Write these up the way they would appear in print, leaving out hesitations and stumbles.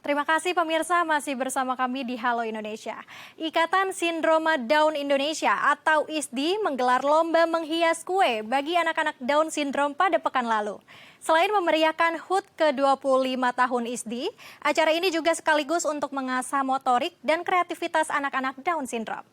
Terima kasih pemirsa masih bersama kami di Halo Indonesia. Ikatan Sindroma Down Indonesia atau ISDI menggelar lomba menghias kue bagi anak-anak Down Syndrome pada pekan lalu. Selain memeriahkan HUT ke-25 tahun ISDI, acara ini juga sekaligus untuk mengasah motorik dan kreativitas anak-anak Down Syndrome.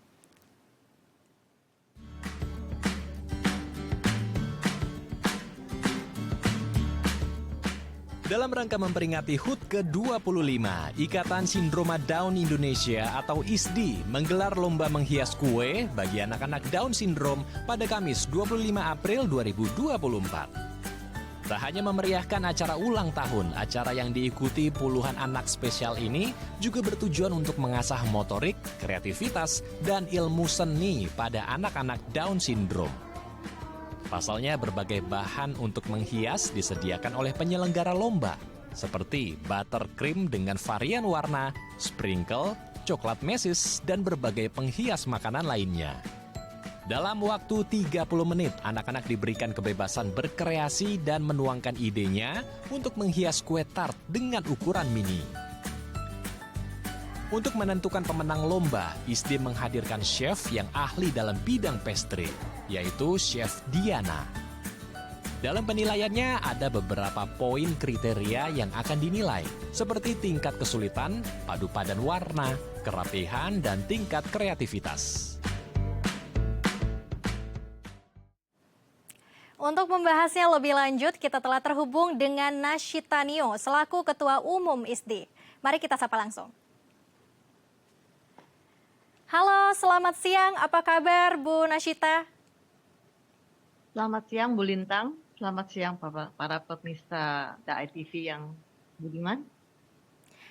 Dalam rangka memperingati HUT ke-25, Ikatan Sindroma Down Indonesia atau ISDI menggelar lomba menghias kue bagi anak-anak Down Syndrome pada Kamis 25 April 2024. Tak hanya memeriahkan acara ulang tahun, acara yang diikuti puluhan anak spesial ini juga bertujuan untuk mengasah motorik, kreativitas, dan ilmu seni pada anak-anak Down Syndrome. Pasalnya berbagai bahan untuk menghias disediakan oleh penyelenggara lomba, seperti buttercream dengan varian warna, sprinkle, coklat mesis, dan berbagai penghias makanan lainnya. Dalam waktu 30 menit, anak-anak diberikan kebebasan berkreasi dan menuangkan idenya untuk menghias kue tart dengan ukuran mini. Untuk menentukan pemenang lomba, ISDI menghadirkan chef yang ahli dalam bidang pastry, yaitu Chef Diana. Dalam penilaiannya ada beberapa poin kriteria yang akan dinilai, seperti tingkat kesulitan, padu padan warna, kerapihan, dan tingkat kreativitas. Untuk membahasnya lebih lanjut, kita telah terhubung dengan Nashita Nio selaku Ketua Umum ISDI. Mari kita sapa langsung. Halo, selamat siang. Apa kabar Bu Nashita? Selamat siang Bu Lintang, selamat siang para pemirsa DAI TV yang budiman.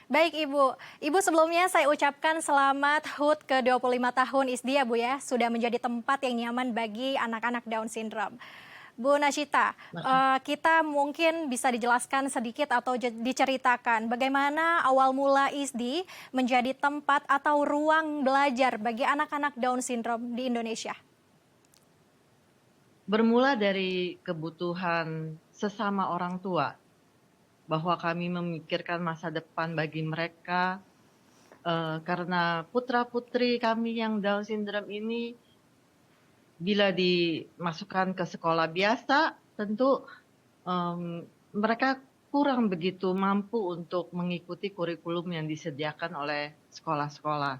Baik Ibu, Ibu sebelumnya saya ucapkan selamat HUT ke-25 tahun ISDI ya Bu ya, sudah menjadi tempat yang nyaman bagi anak-anak Down Syndrome. Bu Nashita, kita mungkin bisa dijelaskan sedikit atau diceritakan bagaimana awal mula ISDI menjadi tempat atau ruang belajar bagi anak-anak Down Syndrome di Indonesia. Bermula dari kebutuhan sesama orang tua, bahwa kami memikirkan masa depan bagi mereka, karena putra-putri kami yang Down Syndrome ini bila dimasukkan ke sekolah biasa, tentu mereka kurang begitu mampu untuk mengikuti kurikulum yang disediakan oleh sekolah-sekolah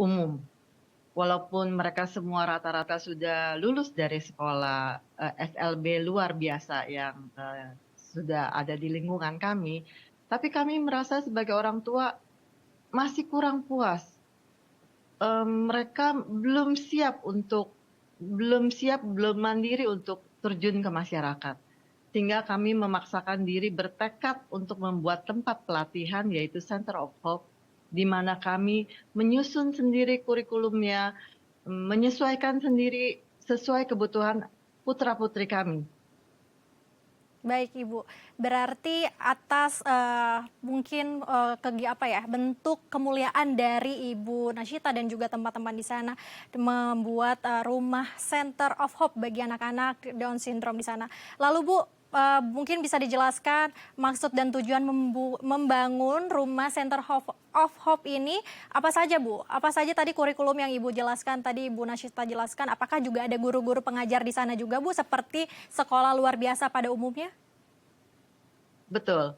umum. Walaupun mereka semua rata-rata sudah lulus dari sekolah SLB luar biasa yang sudah ada di lingkungan kami, tapi kami merasa sebagai orang tua masih kurang puas. Mereka belum mandiri untuk terjun ke masyarakat. Sehingga kami memaksakan diri bertekad untuk membuat tempat pelatihan yaitu Center of Hope, di mana kami menyusun sendiri kurikulumnya, menyesuaikan sendiri sesuai kebutuhan putra-putri kami. Baik Ibu, berarti atas mungkin bentuk kemuliaan dari Ibu Nashita dan juga teman-teman di sana membuat rumah Center of Hope bagi anak-anak Down Syndrome di sana. Lalu Bu, mungkin bisa dijelaskan maksud dan tujuan membangun rumah Center of Hope ini apa saja Bu? Apa saja tadi kurikulum yang Ibu jelaskan tadi Ibu Nashita jelaskan? Apakah juga ada guru-guru pengajar di sana juga Bu seperti sekolah luar biasa pada umumnya? Betul.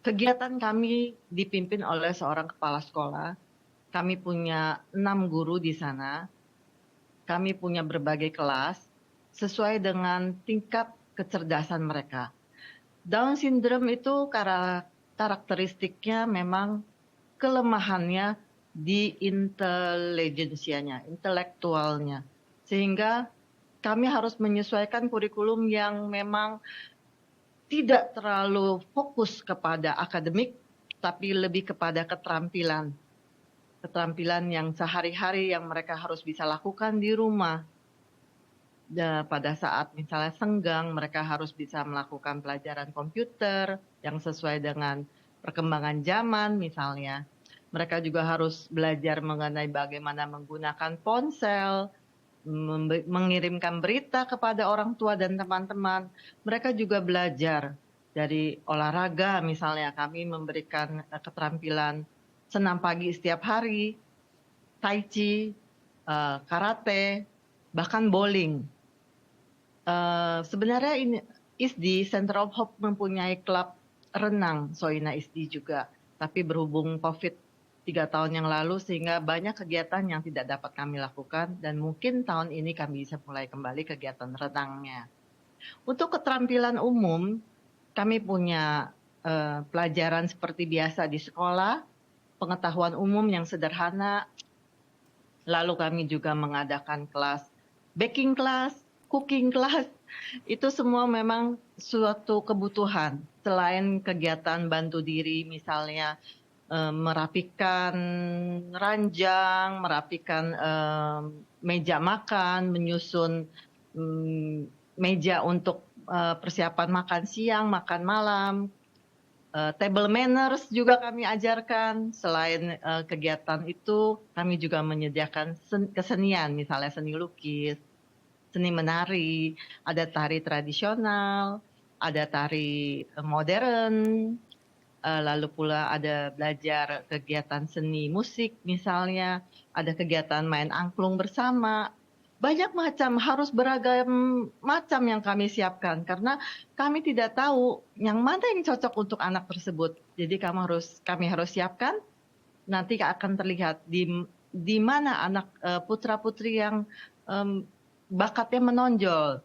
Kegiatan kami dipimpin oleh seorang kepala sekolah. Kami punya 6 guru di sana. Kami punya berbagai kelas sesuai dengan tingkat kecerdasan mereka. Down syndrome itu karakteristiknya memang kelemahannya di intelijensianya, intelektualnya. Sehingga kami harus menyesuaikan kurikulum yang memang tidak terlalu fokus kepada akademik, tapi lebih kepada keterampilan. Keterampilan yang sehari-hari yang mereka harus bisa lakukan di rumah. Pada saat misalnya senggang, mereka harus bisa melakukan pelajaran komputer yang sesuai dengan perkembangan zaman misalnya. Mereka juga harus belajar mengenai bagaimana menggunakan ponsel, mengirimkan berita kepada orang tua dan teman-teman. Mereka juga belajar Dari olahraga misalnya kami memberikan keterampilan senam pagi setiap hari, tai chi, karate, bahkan bowling. Sebenarnya ini ISDI Center of Hope mempunyai klub renang Soina ISDI juga, tapi berhubung COVID 3 tahun yang lalu sehingga banyak kegiatan yang tidak dapat kami lakukan dan mungkin tahun ini kami bisa mulai kembali kegiatan renangnya. Untuk keterampilan umum, kami punya pelajaran seperti biasa di sekolah, pengetahuan umum yang sederhana, lalu kami juga mengadakan kelas baking class, cooking class, itu semua memang suatu kebutuhan. Selain kegiatan bantu diri misalnya merapikan ranjang, merapikan meja makan, menyusun meja untuk persiapan makan siang, makan malam, table manners juga kami ajarkan. Selain kegiatan itu, kami juga menyediakan kesenian, misalnya seni lukis, seni menari, ada tari tradisional, ada tari modern, lalu pula ada belajar kegiatan seni musik misalnya, ada kegiatan main angklung bersama. Banyak macam, harus beragam macam yang kami siapkan karena kami tidak tahu yang mana yang cocok untuk anak tersebut. Jadi kami harus siapkan, nanti akan terlihat di mana anak putra-putri yang bakatnya menonjol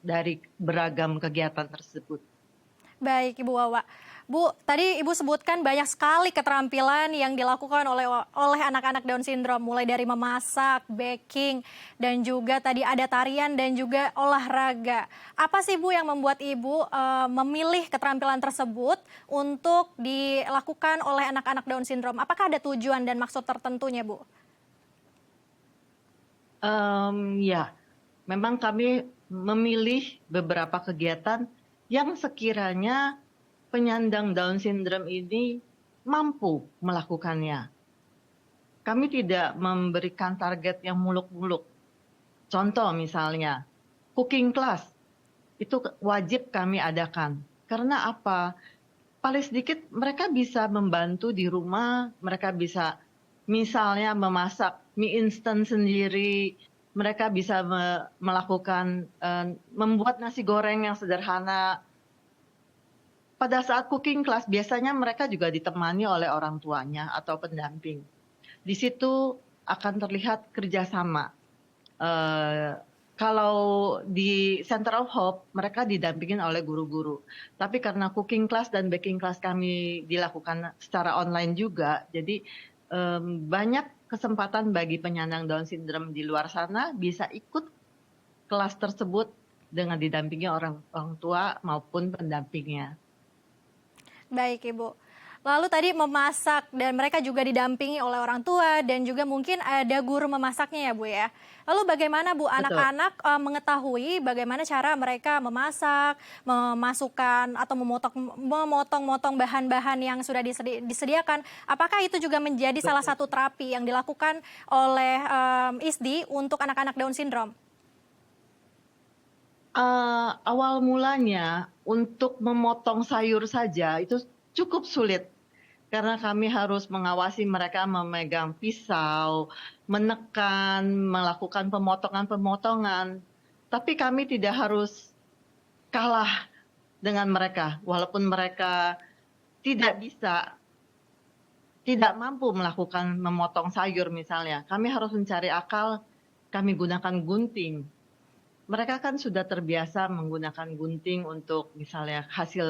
dari beragam kegiatan tersebut. Baik, Ibu Wawa. Bu, tadi Ibu sebutkan banyak sekali keterampilan yang dilakukan oleh anak-anak Down syndrome, mulai dari memasak, baking, dan juga tadi ada tarian dan juga olahraga. Apa sih Bu yang membuat Ibu memilih keterampilan tersebut untuk dilakukan oleh anak-anak Down syndrome? Apakah ada tujuan dan maksud tertentunya, Bu? Ya, memang kami memilih beberapa kegiatan yang sekiranya penyandang Down syndrome ini mampu melakukannya. Kami tidak memberikan target yang muluk-muluk. Contoh misalnya, cooking class, itu wajib kami adakan. Karena apa? Paling sedikit mereka bisa membantu di rumah, mereka bisa misalnya memasak mie instan sendiri, mereka bisa melakukan membuat nasi goreng yang sederhana. Pada saat cooking class biasanya mereka juga ditemani oleh orang tuanya atau pendamping. Di situ akan terlihat kerjasama. Kalau di Center of Hope mereka didampingin oleh guru-guru. Tapi karena cooking class dan baking class kami dilakukan secara online juga, jadi banyak kesempatan bagi penyandang Down syndrome di luar sana bisa ikut kelas tersebut dengan didampingi orang tua maupun pendampingnya. Baik, Ibu. Lalu tadi memasak dan mereka juga didampingi oleh orang tua dan juga mungkin ada guru memasaknya ya Bu ya. Lalu bagaimana Bu Betul. anak-anak mengetahui bagaimana cara mereka memasak, memasukkan atau memotong-motong bahan-bahan yang sudah disediakan. Apakah itu juga menjadi salah satu terapi yang dilakukan oleh ISDI untuk anak-anak Down syndrome? Awal mulanya untuk memotong sayur saja itu cukup sulit karena kami harus mengawasi mereka memegang pisau, menekan, melakukan pemotongan-pemotongan. Tapi kami tidak harus kalah dengan mereka, walaupun mereka tidak bisa, tidak mampu melakukan memotong sayur misalnya. Kami harus mencari akal, kami gunakan gunting. Mereka kan sudah terbiasa menggunakan gunting untuk misalnya hasil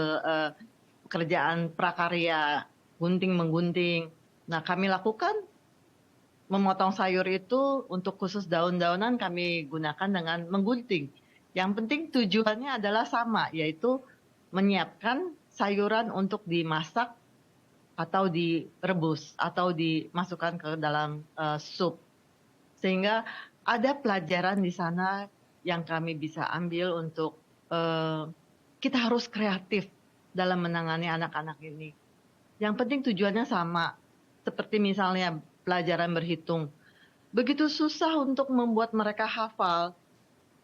pekerjaan prakarya, gunting menggunting. Nah, kami lakukan memotong sayur itu untuk khusus daun-daunan kami gunakan dengan menggunting. Yang penting tujuannya adalah sama, yaitu menyiapkan sayuran untuk dimasak atau direbus atau dimasukkan ke dalam sup. Sehingga ada pelajaran di sana yang kami bisa ambil untuk kita harus kreatif dalam menangani anak-anak ini. Yang penting tujuannya sama, seperti misalnya pelajaran berhitung. Begitu susah untuk membuat mereka hafal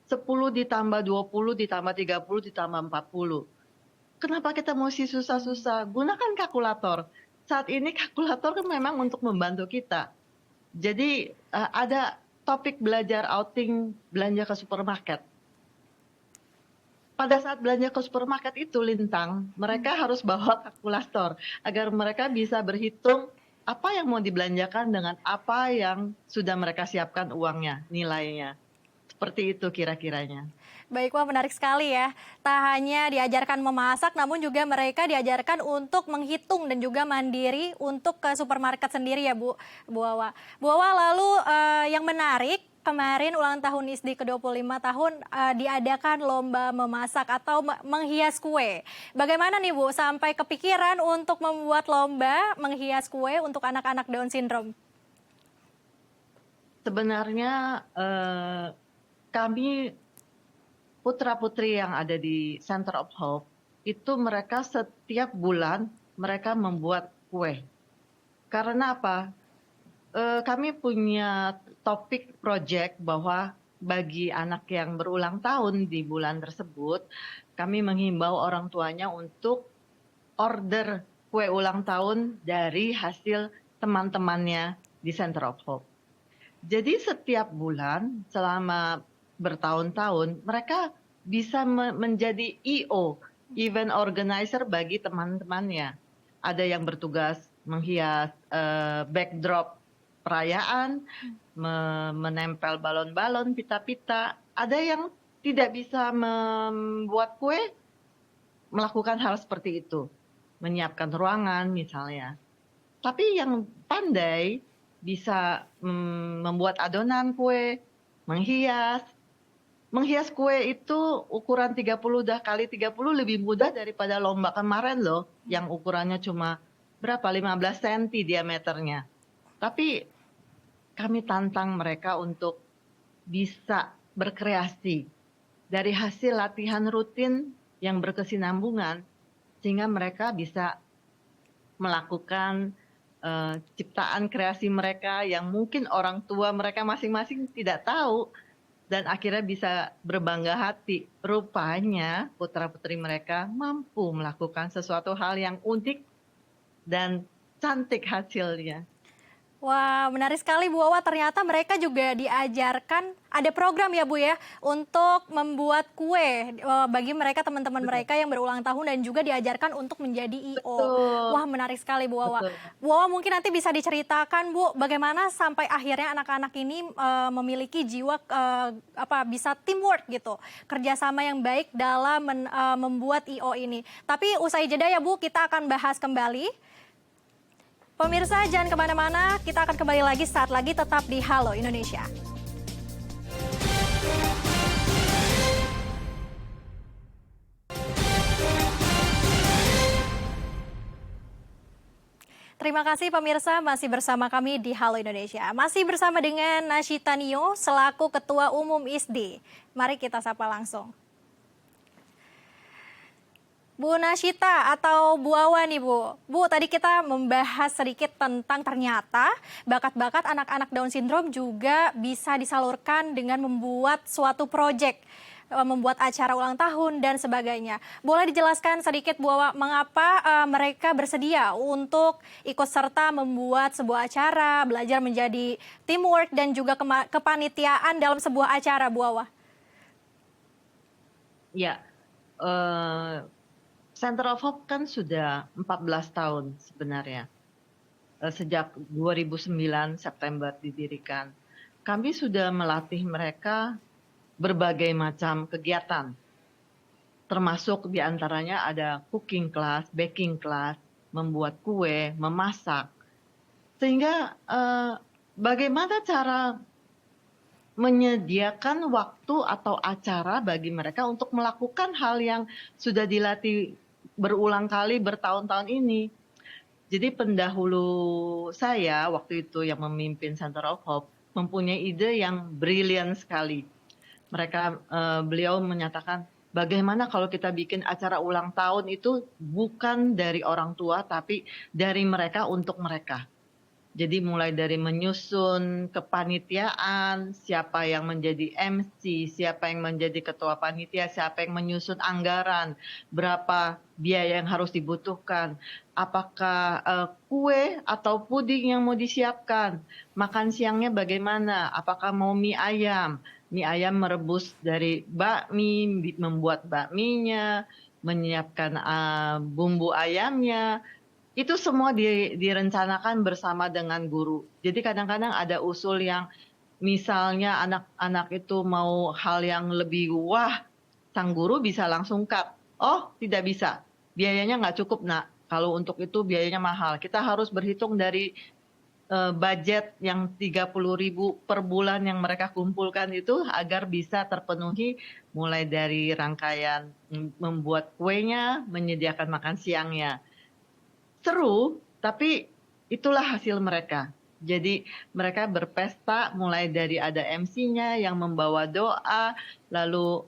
10 ditambah 20 ditambah 30 ditambah 40. kenapa kita mesti susah-susah? Gunakan kalkulator. Saat ini kalkulator kan memang untuk membantu kita. Jadi ada topik belajar outing belanja ke supermarket. Pada saat belanja ke supermarket itu, Lintang, mereka harus bawa kalkulator agar mereka bisa berhitung apa yang mau dibelanjakan dengan apa yang sudah mereka siapkan uangnya, nilainya. Seperti itu kira-kiranya. Baik, wah menarik sekali ya. Tak hanya diajarkan memasak, namun juga mereka diajarkan untuk menghitung dan juga mandiri untuk ke supermarket sendiri ya Bu Wawa. Bu Wawa, lalu yang menarik, kemarin ulang tahun ISDI ke-25 tahun diadakan lomba memasak atau menghias kue. Bagaimana nih Bu, sampai kepikiran untuk membuat lomba menghias kue untuk anak-anak Down syndrome? Sebenarnya kami putra-putri yang ada di Center of Hope, itu mereka setiap bulan mereka membuat kue. Karena apa? Kami punya topik project bahwa bagi anak yang berulang tahun di bulan tersebut, kami menghimbau orang tuanya untuk order kue ulang tahun dari hasil teman-temannya di Center of Hope. Jadi setiap bulan selama bertahun-tahun mereka bisa menjadi EO, event organizer bagi teman-temannya. Ada yang bertugas menghias backdrop perayaan, menempel balon-balon, pita-pita. Ada yang tidak bisa membuat kue, melakukan hal seperti itu, menyiapkan ruangan misalnya. Tapi yang pandai bisa membuat adonan kue, menghias kue itu ukuran 30 kali 30 lebih mudah daripada lomba kemarin loh, yang ukurannya cuma berapa, 15 cm diameternya. Tapi kami tantang mereka untuk bisa berkreasi dari hasil latihan rutin yang berkesinambungan, sehingga mereka bisa melakukan ciptaan kreasi mereka yang mungkin orang tua mereka masing-masing tidak tahu, dan akhirnya bisa berbangga hati. Rupanya putra-putri mereka mampu melakukan sesuatu hal yang unik dan cantik hasilnya. Wah, menarik sekali Bu Wawa. Ternyata mereka juga diajarkan, ada program ya Bu ya, untuk membuat kue bagi mereka, teman-teman mereka yang berulang tahun, dan juga diajarkan untuk menjadi IO. Betul. Wah, menarik sekali Bu Wawa. Betul. Bu Wawa, mungkin nanti bisa diceritakan Bu, bagaimana sampai akhirnya anak-anak ini memiliki jiwa bisa teamwork gitu, kerjasama yang baik dalam membuat IO ini. Tapi usai jeda ya Bu, kita akan bahas kembali. Pemirsa, jangan kemana-mana, kita akan kembali lagi saat lagi, tetap di Halo Indonesia. Terima kasih pemirsa, masih bersama kami di Halo Indonesia. Masih bersama dengan Nasyita Nio selaku Ketua Umum ISDI. Mari kita sapa langsung. Bu Nasyita atau Bu Wawa nih Bu. Bu, tadi kita membahas sedikit tentang ternyata bakat-bakat anak-anak Down syndrome juga bisa disalurkan dengan membuat suatu proyek, membuat acara ulang tahun dan sebagainya. Boleh dijelaskan sedikit Bu Wawa, mengapa mereka bersedia untuk ikut serta membuat sebuah acara, belajar menjadi teamwork dan juga kepanitiaan dalam sebuah acara, Bu Wawa? Ya, Center of Hope kan sudah 14 tahun sebenarnya. Sejak 2009 September didirikan. Kami sudah melatih mereka berbagai macam kegiatan. Termasuk diantaranya ada cooking class, baking class, membuat kue, memasak. Sehingga bagaimana cara menyediakan waktu atau acara bagi mereka untuk melakukan hal yang sudah dilatih berulang kali bertahun-tahun ini. Jadi pendahulu saya waktu itu yang memimpin Center of Hope mempunyai ide yang brilian sekali. Beliau menyatakan, bagaimana kalau kita bikin acara ulang tahun itu bukan dari orang tua tapi dari mereka untuk mereka. Jadi mulai dari menyusun kepanitiaan, siapa yang menjadi MC, siapa yang menjadi ketua panitia, siapa yang menyusun anggaran, berapa biaya yang harus dibutuhkan, apakah kue atau puding yang mau disiapkan, makan siangnya bagaimana, apakah mau mie ayam merebus dari bakmi, membuat bakminya, menyiapkan bumbu ayamnya, itu semua direncanakan bersama dengan guru. Jadi kadang-kadang ada usul yang misalnya anak-anak itu mau hal yang lebih wah, sang guru bisa langsung cut. Oh, tidak bisa. Biayanya nggak cukup, Nak. Kalau untuk itu biayanya mahal. Kita harus berhitung dari budget yang 30.000 per bulan yang mereka kumpulkan itu agar bisa terpenuhi mulai dari rangkaian membuat kuenya, menyediakan makan siangnya. Seru, tapi itulah hasil mereka. Jadi mereka berpesta mulai dari ada MC-nya yang membawa doa, lalu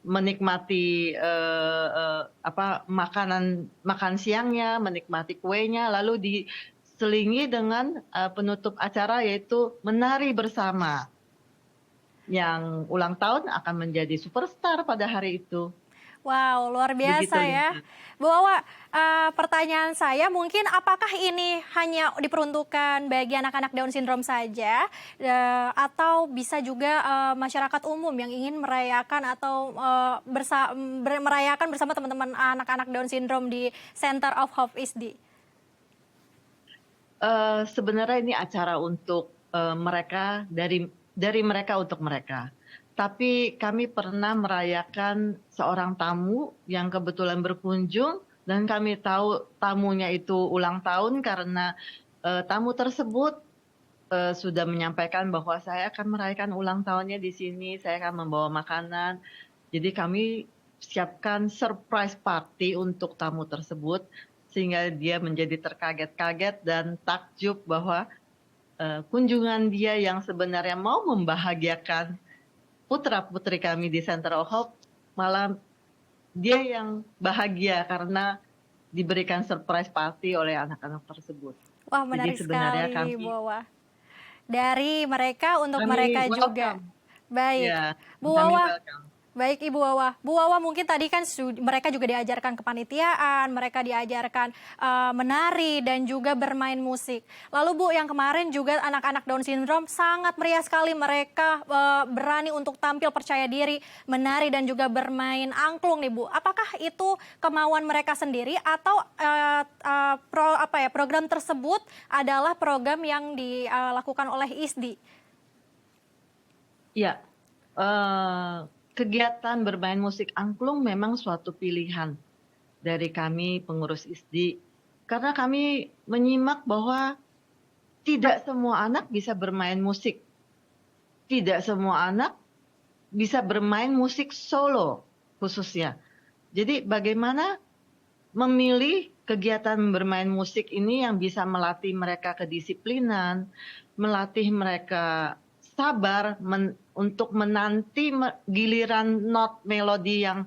menikmati makan siangnya, menikmati kuenya, lalu diselingi dengan penutup acara yaitu menari bersama. Yang ulang tahun akan menjadi superstar pada hari itu. Wow, luar Begitu, biasa ya. Linda. Bu Wawa, pertanyaan saya mungkin apakah ini hanya diperuntukkan bagi anak-anak Down syndrome saja, atau bisa juga masyarakat umum yang ingin merayakan atau merayakan bersama teman-teman anak-anak Down syndrome di Center of Hope ISD? Sebenarnya ini acara untuk mereka, dari mereka untuk mereka. Tapi kami pernah merayakan seorang tamu yang kebetulan berkunjung dan kami tahu tamunya itu ulang tahun karena tamu tersebut sudah menyampaikan bahwa saya akan merayakan ulang tahunnya di sini, saya akan membawa makanan. Jadi kami siapkan surprise party untuk tamu tersebut sehingga dia menjadi terkaget-kaget dan takjub bahwa kunjungan dia yang sebenarnya mau membahagiakan putra-putri kami di Center of Hope, malah dia yang bahagia karena diberikan surprise party oleh anak-anak tersebut. Wah, Jadi menarik sebenarnya sekali, Bu Wawa. Dari mereka untuk kami mereka juga. welcome. Baik, Ya, Bu kami Wawa. welcome. Baik Ibu Wawa. Bu Wawa mungkin tadi kan mereka juga diajarkan kepanitiaan, mereka diajarkan menari dan juga bermain musik. Lalu Bu, yang kemarin juga anak-anak Down syndrome sangat meriah sekali, mereka berani untuk tampil percaya diri, menari dan juga bermain angklung nih Bu. Apakah itu kemauan mereka sendiri atau program tersebut adalah program yang dilakukan oleh ISDI? Ya, kegiatan bermain musik angklung memang suatu pilihan dari kami pengurus ISDI. Karena kami menyimak bahwa tidak semua anak bisa bermain musik. Tidak semua anak bisa bermain musik solo khususnya. Jadi bagaimana memilih kegiatan bermain musik ini yang bisa melatih mereka kedisiplinan, melatih mereka sabar untuk menanti giliran not melodi yang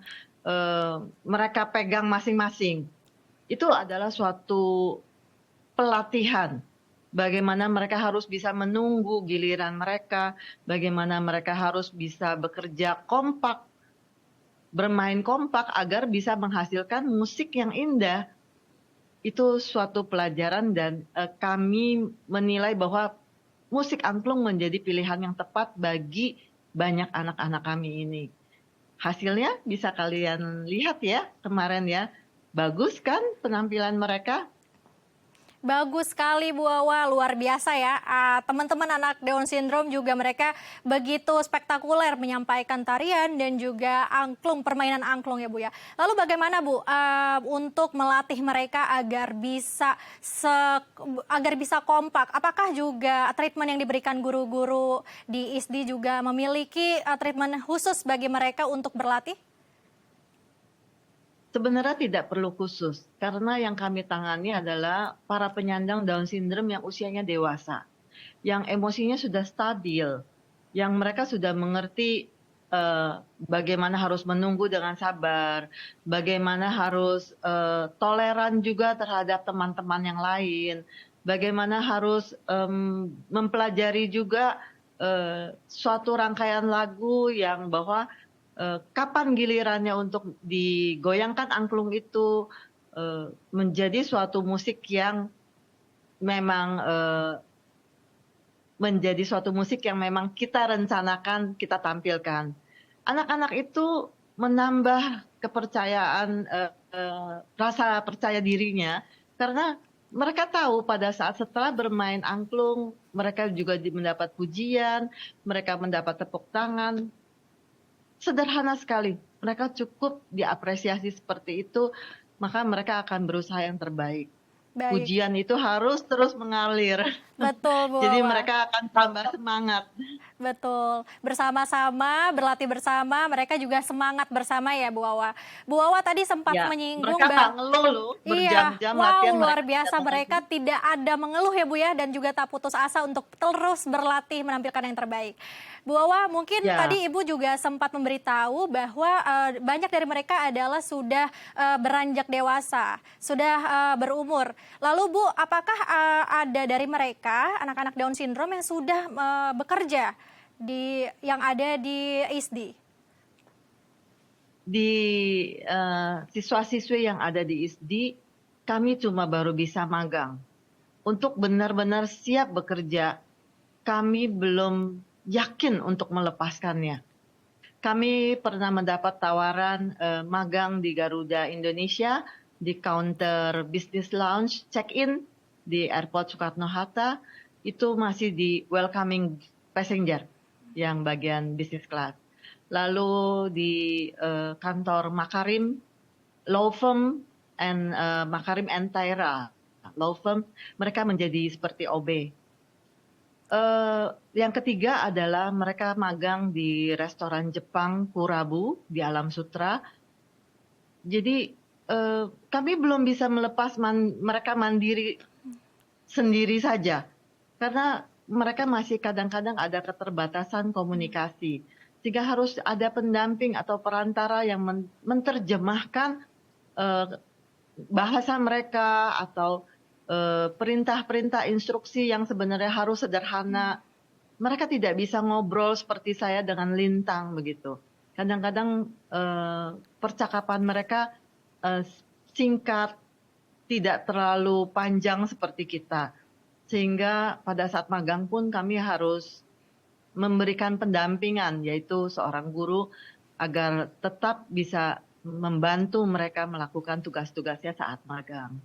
mereka pegang masing-masing. Itu adalah suatu pelatihan. Bagaimana mereka harus bisa menunggu giliran mereka, bagaimana mereka harus bisa bekerja kompak, bermain kompak agar bisa menghasilkan musik yang indah. Itu suatu pelajaran dan kami menilai bahwa musik angklung menjadi pilihan yang tepat bagi banyak anak-anak kami ini. Hasilnya bisa kalian lihat ya kemarin ya. Bagus kan penampilan mereka? Bagus sekali Bu Wawa, luar biasa ya. Teman-teman anak Down syndrome juga mereka begitu spektakuler menyampaikan tarian dan juga angklung, permainan angklung ya Bu ya. Lalu bagaimana Bu untuk melatih mereka agar bisa kompak? Apakah juga treatment yang diberikan guru-guru di ISDI juga memiliki treatment khusus bagi mereka untuk berlatih? Sebenarnya tidak perlu khusus, karena yang kami tangani adalah para penyandang Down syndrome yang usianya dewasa, yang emosinya sudah stabil, yang mereka sudah mengerti bagaimana harus menunggu dengan sabar, bagaimana harus toleran juga terhadap teman-teman yang lain, bagaimana harus mempelajari juga suatu rangkaian lagu yang bahwa kapan gilirannya untuk digoyangkan angklung itu menjadi suatu musik yang memang kita rencanakan, kita tampilkan. Anak-anak itu menambah kepercayaan, rasa percaya dirinya, karena mereka tahu pada saat setelah bermain angklung, mereka juga mendapat pujian, mereka mendapat tepuk tangan. Sederhana sekali, mereka cukup diapresiasi seperti itu, maka mereka akan berusaha yang terbaik. Baik, Pujian itu harus terus mengalir. betul Bu Jadi Wawa. mereka akan tambah semangat. Betul, bersama-sama, berlatih bersama, mereka juga semangat bersama ya Bu Wawa. Bu Wawa tadi sempat Ya, menyinggung mereka nggak ngeluh loh, iya, berjam-jam wow latihan luar mereka biasa, tidak mereka mengeluh. tidak ada mengeluh ya Bu ya, dan juga tak putus asa untuk terus berlatih menampilkan yang terbaik. Bu Wawa, mungkin Ya, tadi Ibu juga sempat memberitahu bahwa banyak dari mereka adalah sudah beranjak dewasa, sudah berumur. Lalu Bu, apakah ada dari mereka anak-anak Down syndrome yang sudah bekerja yang ada di ISDI? di siswa-siswi yang ada di ISDI, kami cuma baru bisa magang. Untuk benar-benar siap bekerja, kami belum yakin untuk melepaskannya. Kami pernah mendapat tawaran magang di Garuda Indonesia, di counter business lounge, check-in di Airport Soekarno-Hatta, itu masih di welcoming passenger, yang bagian business class. Lalu di kantor Makarim Law Firm and Makarim and Taira Law Firm, mereka menjadi seperti OB. Yang ketiga adalah mereka magang di restoran Jepang Kurabu di Alam Sutra. Jadi kami belum bisa melepas mereka mandiri sendiri saja, karena mereka masih kadang-kadang ada keterbatasan komunikasi, sehingga harus ada pendamping atau perantara yang menerjemahkan bahasa mereka atau perintah-perintah instruksi yang sebenarnya harus sederhana. Mereka tidak bisa ngobrol seperti saya dengan lintang begitu. Kadang-kadang percakapan mereka singkat, tidak terlalu panjang seperti kita. Sehingga pada saat magang pun kami harus memberikan pendampingan, yaitu seorang guru, agar tetap bisa membantu mereka melakukan tugas-tugasnya saat magang.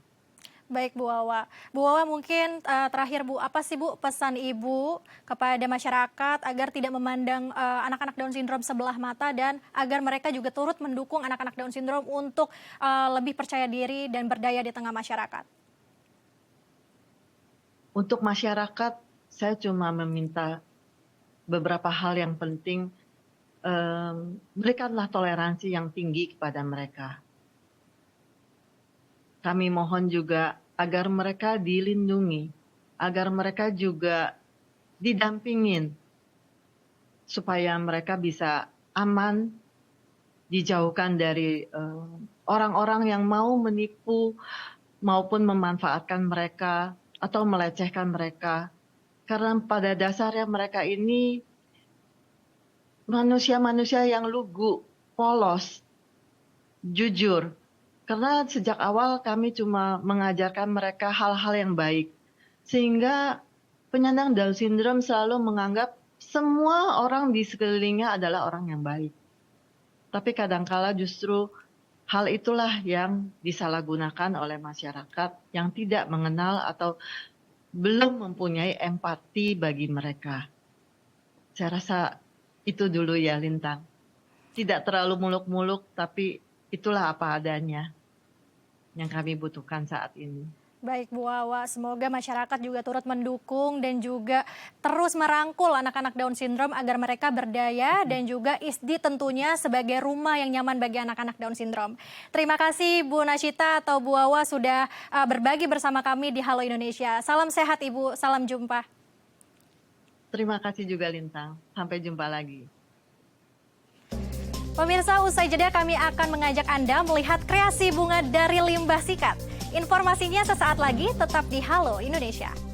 Baik Bu Wawa. Bu Wawa, mungkin terakhir Bu, apa sih Bu pesan Ibu kepada masyarakat agar tidak memandang anak-anak Down syndrome sebelah mata dan agar mereka juga turut mendukung anak-anak Down syndrome untuk lebih percaya diri dan berdaya di tengah masyarakat? Untuk masyarakat, saya cuma meminta beberapa hal yang penting. Berikanlah toleransi yang tinggi kepada mereka. Kami mohon juga agar mereka dilindungi, agar mereka juga didampingin, supaya mereka bisa aman, dijauhkan dari orang-orang yang mau menipu maupun memanfaatkan mereka atau melecehkan mereka. Karena pada dasarnya mereka ini manusia-manusia yang lugu, polos, jujur. Karena sejak awal kami cuma mengajarkan mereka hal-hal yang baik. Sehingga penyandang Down syndrome selalu menganggap semua orang di sekelilingnya adalah orang yang baik. Tapi kadangkala justru hal itulah yang disalahgunakan oleh masyarakat yang tidak mengenal atau belum mempunyai empati bagi mereka. Saya rasa itu dulu ya, Lintang. Tidak terlalu muluk-muluk, tapi itulah apa adanya yang kami butuhkan saat ini. Baik Bu Wawa, semoga masyarakat juga turut mendukung dan juga terus merangkul anak-anak Down syndrome agar mereka berdaya dan juga ISDI tentunya sebagai rumah yang nyaman bagi anak-anak Down syndrome. Terima kasih Bu Nasyita atau Bu Wawa sudah berbagi bersama kami di Halo Indonesia. Salam sehat Ibu, salam jumpa. Terima kasih juga Lintang, sampai jumpa lagi. Pemirsa, usai jeda kami akan mengajak Anda melihat kreasi bunga dari limbah sikat Informasinya sesaat lagi, tetap di Halo Indonesia.